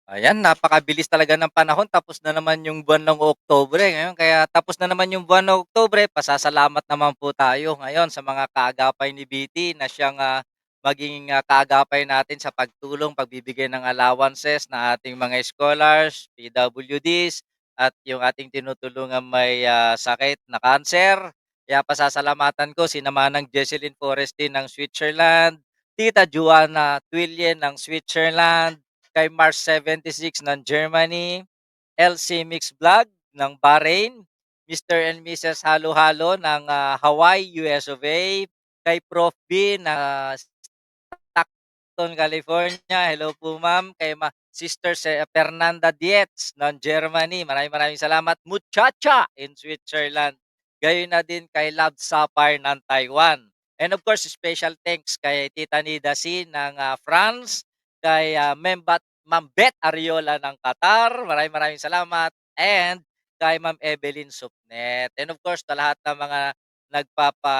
Ayan, napakabilis talaga ng panahon tapos na naman yung buwan ng Oktubre ngayon kaya tapos na naman yung buwan ng Oktubre, pasasalamat naman po tayo ngayon sa mga kaagapay ni BT na siyang, maging, kaagapay natin sa pagtulong, pagbibigay ng allowances na ating mga scholars, PWDs at yung ating tinutulungang may, sakit na cancer. Kaya pasasalamatan ko sina Manang Jesseline Forestin ng Switzerland, Tita Juana Twillie ng Switzerland, kay Mars76 ng Germany, LC Mix Vlog ng Bahrain, Mr. and Mrs. Halo-Halo ng, Hawaii, US of A, kay Prof. B na Stockton, California. Hello po ma'am. Kay Sister Fernanda Dietz ng Germany. Maraming maraming salamat. Muchacha in Switzerland. Gayon na din kay Love Sapphire ng Taiwan. And of course, special thanks kay Tita Nida C ng France, kay Ma'am Beth Ariola ng Qatar. Maraming maraming salamat. And kay Ma'am Evelyn Supnet. And of course, sa lahat ng mga nagpapa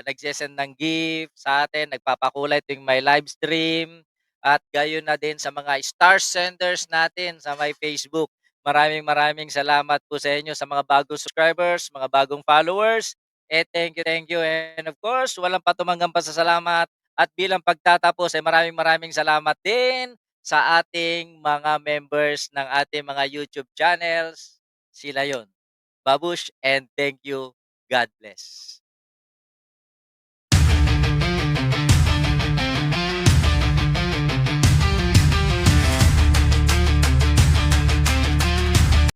nagse-send ng gift sa atin, nagpapakulay tuwing may live stream, at gayon na din sa mga star senders natin sa may Facebook. Maraming maraming salamat po sa inyo sa mga bagong subscribers, mga bagong followers. Thank you. And of course, walang patumanggang pasasalamat. At bilang pagtatapos, maraming maraming salamat din sa ating mga members ng ating mga YouTube channels. Sila yon. Babush and thank you. God bless.